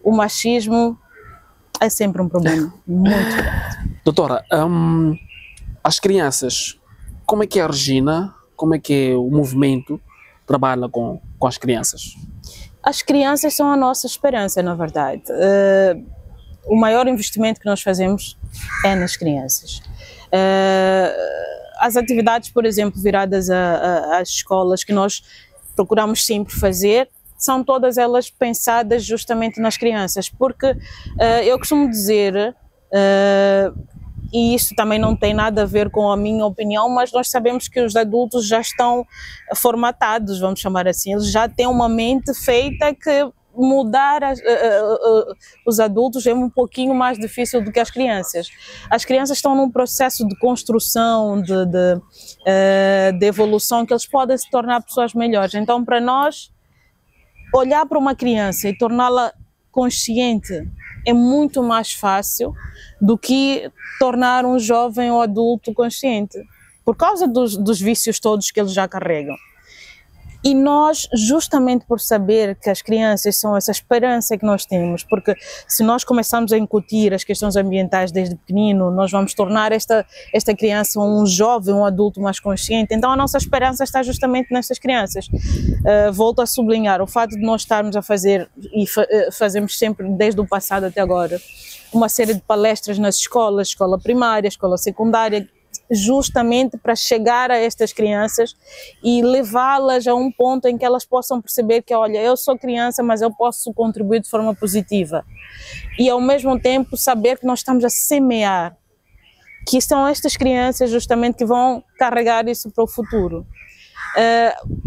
o machismo é sempre um problema muito grande. Doutora, as crianças, como é que a Regina, como é que o movimento trabalha com as crianças? As crianças são a nossa esperança, na verdade. O maior investimento que nós fazemos é nas crianças. As atividades, por exemplo, viradas às escolas que nós procuramos sempre fazer, são todas elas pensadas justamente nas crianças, porque eu costumo dizer, e isso também não tem nada a ver com a minha opinião, mas nós sabemos que os adultos já estão formatados, vamos chamar assim, eles já têm uma mente feita que mudar os adultos é um pouquinho mais difícil do que as crianças. As crianças estão num processo de construção, de evolução, que eles podem se tornar pessoas melhores. Então, para nós, olhar para uma criança e torná-la consciente é muito mais fácil do que tornar um jovem ou adulto consciente, por causa dos vícios todos que eles já carregam. E nós, justamente por saber que as crianças são essa esperança que nós temos, porque se nós começarmos a incutir as questões ambientais desde pequenino, nós vamos tornar esta criança um jovem, um adulto mais consciente. Então a nossa esperança está justamente nestas crianças. Volto a sublinhar o fato de nós estarmos a fazer, e fazemos sempre desde o passado até agora, uma série de palestras nas escolas, escola primária, escola secundária, justamente para chegar a estas crianças e levá-las a um ponto em que elas possam perceber que, olha, eu sou criança, mas eu posso contribuir de forma positiva. E ao mesmo tempo saber que nós estamos a semear, que são estas crianças justamente que vão carregar isso para o futuro.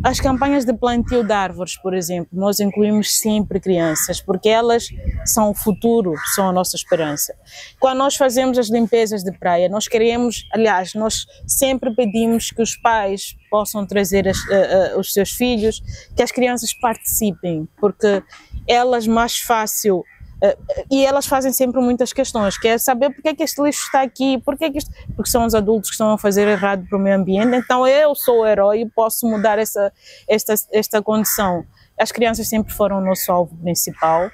As campanhas de plantio de árvores, por exemplo, nós incluímos sempre crianças, porque elas são o futuro, são a nossa esperança. Quando nós fazemos as limpezas de praia, nós queremos, aliás, nós sempre pedimos que os pais possam trazer os seus filhos, que as crianças participem, porque elas mais fácil... e elas fazem sempre muitas questões, que é saber porque é que este lixo está aqui, porque são os adultos que estão a fazer errado para o meio ambiente, então eu sou o herói e posso mudar esta condição. As crianças sempre foram o nosso alvo principal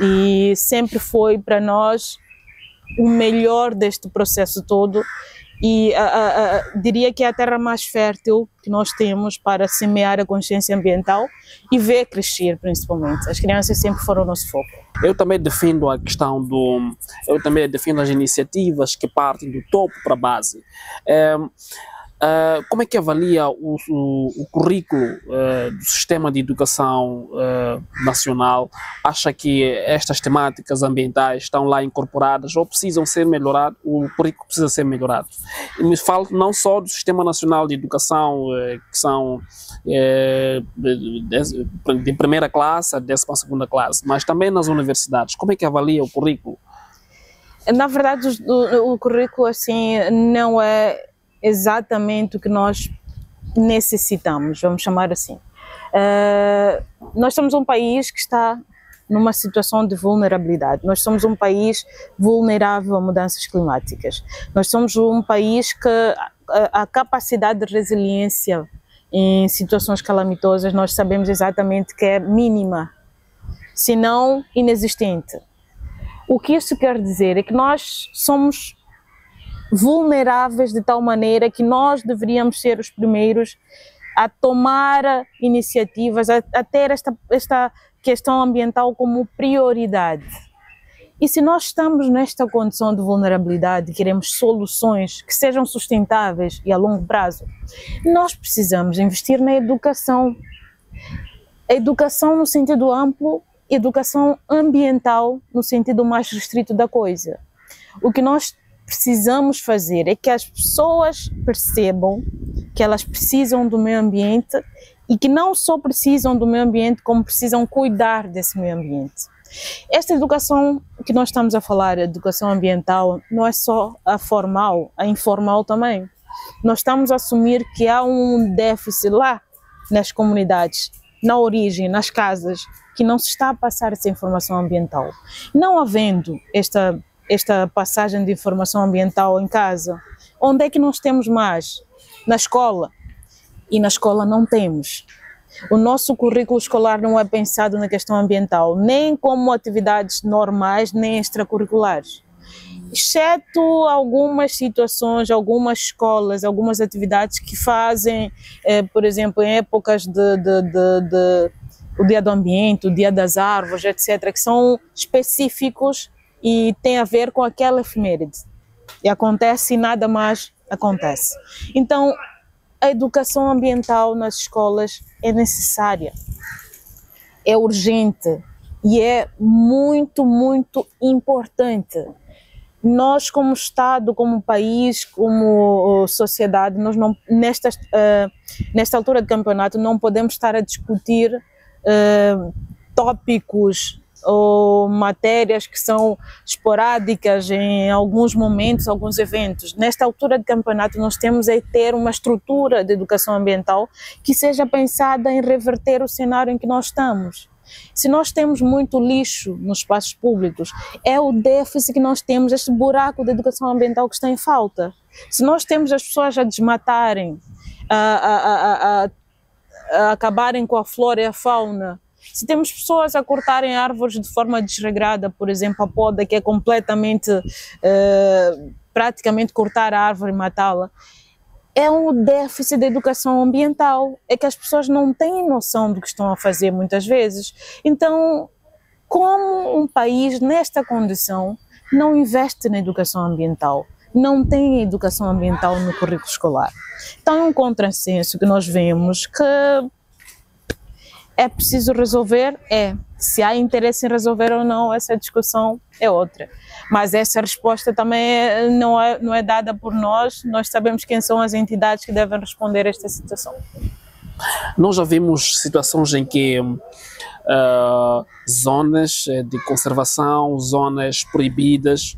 e sempre foi para nós o melhor deste processo todo, e diria que é a terra mais fértil que nós temos para semear a consciência ambiental e ver crescer, principalmente. As crianças sempre foram o nosso foco. Eu também defendo a questão eu também defendo as iniciativas que partem do topo para a base. Como é que avalia o currículo do sistema de educação nacional? Acha que estas temáticas ambientais estão lá incorporadas ou precisam ser melhoradas? O currículo precisa ser melhorado. E me falo não só do Sistema Nacional de Educação, que são de primeira classe a 12ª classe, mas também nas universidades. Como é que avalia o currículo? Na verdade, o currículo assim não é exatamente o que nós necessitamos, vamos chamar assim. Nós somos um país que está numa situação de vulnerabilidade. Nós somos um país vulnerável a mudanças climáticas. Nós somos um país que a capacidade de resiliência em situações calamitosas nós sabemos exatamente que é mínima, se não inexistente. O que isso quer dizer é que nós somos vulneráveis de tal maneira que nós deveríamos ser os primeiros a tomar iniciativas, a ter esta questão ambiental como prioridade. E se nós estamos nesta condição de vulnerabilidade, queremos soluções que sejam sustentáveis e a longo prazo, nós precisamos investir na educação. A educação no sentido amplo, educação ambiental no sentido mais restrito da coisa. O que nós precisamos fazer é que as pessoas percebam que elas precisam do meio ambiente e que não só precisam do meio ambiente, como precisam cuidar desse meio ambiente. Esta educação que nós estamos a falar, a educação ambiental, não é só a formal, a informal também. Nós estamos a assumir que há um déficit lá nas comunidades, na origem, nas casas, que não se está a passar essa informação ambiental. Não havendo esta passagem de informação ambiental em casa, onde é que nós temos mais? Na escola. E na escola não temos. O nosso currículo escolar não é pensado na questão ambiental, nem como atividades normais, nem extracurriculares. Exceto algumas situações, algumas escolas, algumas atividades que fazem, por exemplo, em épocas o Dia do Ambiente, o Dia das Árvores, etc., que são específicos e têm a ver com aquela efeméride. E acontece e nada mais acontece. Então, a educação ambiental nas escolas é necessária, é urgente e é muito, muito importante. Nós, como Estado, como país, como sociedade, nós não, nesta altura de campeonato não podemos estar a discutir tópicos ou matérias que são esporádicas em alguns momentos, alguns eventos. Nesta altura de campeonato nós temos é ter uma estrutura de educação ambiental que seja pensada em reverter o cenário em que nós estamos. Se nós temos muito lixo nos espaços públicos, é o déficit que nós temos, este buraco de educação ambiental que está em falta. Se nós temos as pessoas a desmatarem, a acabarem com a flora e a fauna, se temos pessoas a cortarem árvores de forma desregrada, por exemplo, a poda, que é completamente, praticamente cortar a árvore e matá-la, é um déficit de educação ambiental, é que as pessoas não têm noção do que estão a fazer muitas vezes. Então, como um país nesta condição não investe na educação ambiental, não tem educação ambiental no currículo escolar? Então é um contrassenso que nós vemos que é preciso resolver, se há interesse em resolver ou não, essa discussão é outra. Mas essa resposta também não é dada por nós sabemos quem são as entidades que devem responder a esta situação. Nós já vimos situações em que zonas de conservação, zonas proibidas,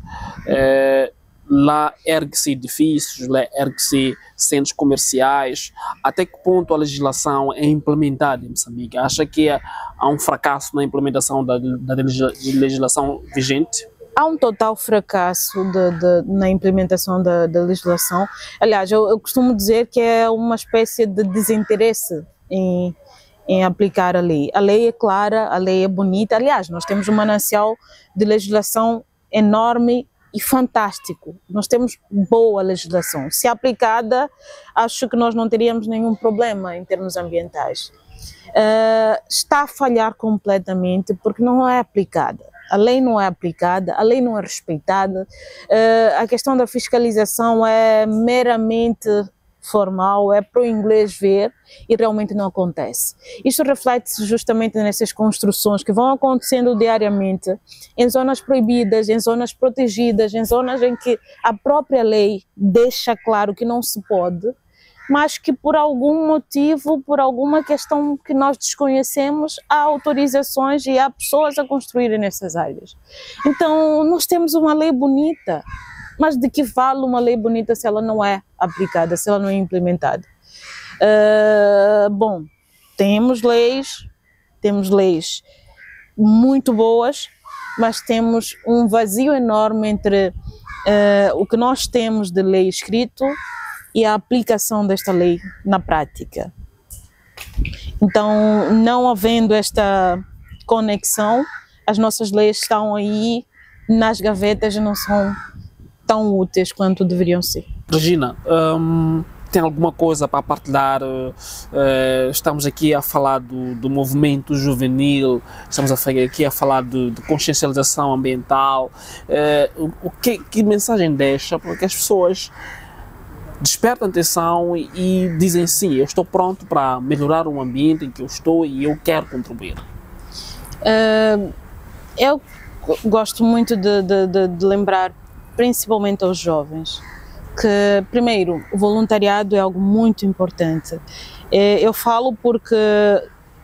lá ergue-se edifícios, lá ergue-se centros comerciais. Até que ponto a legislação é implementada em Moçambique? Acha que há um fracasso na implementação da legislação vigente? Há um total fracasso na implementação da legislação. Aliás, eu costumo dizer que é uma espécie de desinteresse em aplicar a lei. A lei é clara, a lei é bonita. Aliás, nós temos um manancial de legislação enorme e fantástico. Nós temos boa legislação. Se aplicada, acho que nós não teríamos nenhum problema em termos ambientais. Está a falhar completamente porque não é aplicada. A lei não é aplicada, a lei não é respeitada. A questão da fiscalização é meramente formal, é para o inglês ver e realmente não acontece. Isto reflete-se justamente nessas construções que vão acontecendo diariamente em zonas proibidas, em zonas protegidas, em zonas em que a própria lei deixa claro que não se pode, mas que por algum motivo, por alguma questão que nós desconhecemos, há autorizações e há pessoas a construírem nessas áreas. Então, nós temos uma lei bonita, mas de que vale uma lei bonita se ela não é aplicada, se ela não é implementada? Bom, temos leis muito boas, mas temos um vazio enorme entre o que nós temos de lei escrito e a aplicação desta lei na prática. Então, não havendo esta conexão, as nossas leis estão aí nas gavetas e não são tão úteis quanto deveriam ser. Regina, tem alguma coisa para partilhar? Estamos aqui a falar do movimento juvenil, estamos aqui a falar de consciencialização ambiental. Que mensagem deixa para que as pessoas despertam atenção e dizem sim, eu estou pronto para melhorar o ambiente em que eu estou e eu quero contribuir? Eu gosto muito de lembrar, principalmente aos jovens, que, primeiro, o voluntariado é algo muito importante. Eu falo porque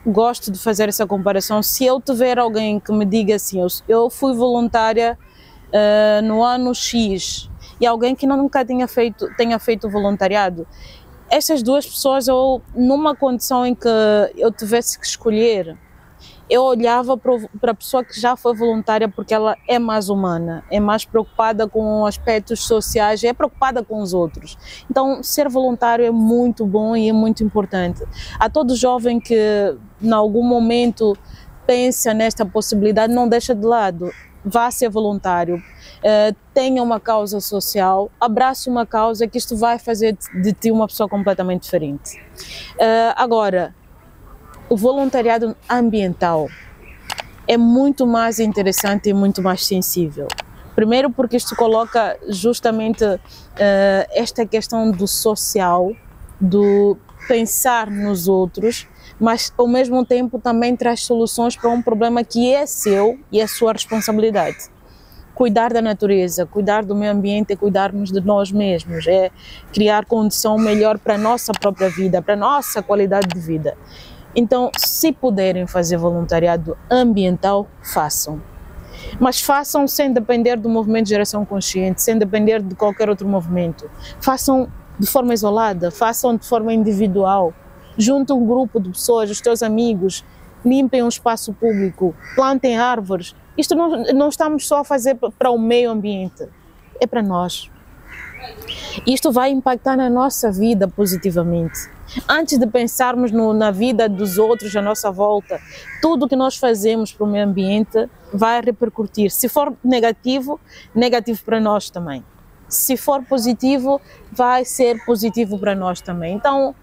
gosto de fazer essa comparação. Se eu tiver alguém que me diga assim, eu fui voluntária no ano X, e alguém que nunca tenha feito voluntariado, essas duas pessoas, numa condição em que eu tivesse que escolher, eu olhava para a pessoa que já foi voluntária porque ela é mais humana, é mais preocupada com aspectos sociais, é preocupada com os outros. Então, ser voluntário é muito bom e é muito importante. A todo jovem que, em algum momento, pensa nesta possibilidade, não deixa de lado. Vá ser voluntário, tenha uma causa social, abrace uma causa, que isto vai fazer de ti uma pessoa completamente diferente. Agora, o voluntariado ambiental é muito mais interessante e muito mais sensível. Primeiro porque isto coloca justamente esta questão do social, do pensar nos outros, mas ao mesmo tempo também traz soluções para um problema que é seu e é sua responsabilidade. Cuidar da natureza, cuidar do meio ambiente é cuidarmos de nós mesmos, é criar condição melhor para a nossa própria vida, para a nossa qualidade de vida. Então, se puderem fazer voluntariado ambiental, façam. Mas façam sem depender do movimento de geração consciente, sem depender de qualquer outro movimento. Façam de forma isolada, façam de forma individual. Juntem um grupo de pessoas, os teus amigos, limpem um espaço público, plantem árvores. Isto não estamos só a fazer para o meio ambiente, é para nós. Isto vai impactar na nossa vida positivamente. Antes de pensarmos na vida dos outros à nossa volta, tudo que nós fazemos para o meio ambiente vai repercutir. Se for negativo, negativo para nós também. Se for positivo, vai ser positivo para nós também. Então,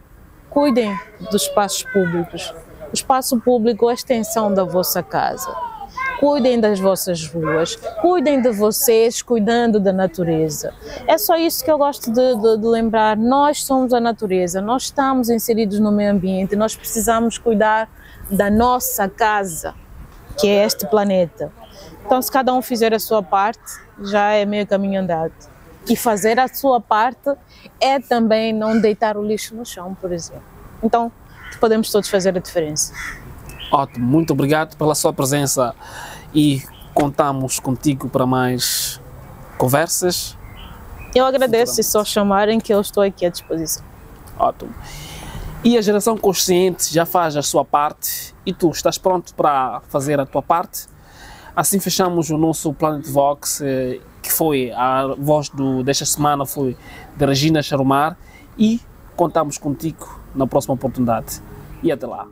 cuidem dos espaços públicos. O espaço público é a extensão da vossa casa. Cuidem das vossas ruas, cuidem de vocês, cuidando da natureza. É só isso que eu gosto de lembrar. Nós somos a natureza, nós estamos inseridos no meio ambiente, nós precisamos cuidar da nossa casa, que é este planeta. Então, se cada um fizer a sua parte, já é meio caminho andado. E fazer a sua parte é também não deitar o lixo no chão, por exemplo. Então, podemos todos fazer a diferença. Ótimo, muito obrigado pela sua presença e contamos contigo para mais conversas. Eu agradeço, e só chamarem que eu estou aqui à disposição. Ótimo. E a geração consciente já faz a sua parte e tu estás pronto para fazer a tua parte? Assim fechamos o nosso Planet Vox, que foi a voz desta semana, foi de Regina Charumar, e contamos contigo na próxima oportunidade. E até lá.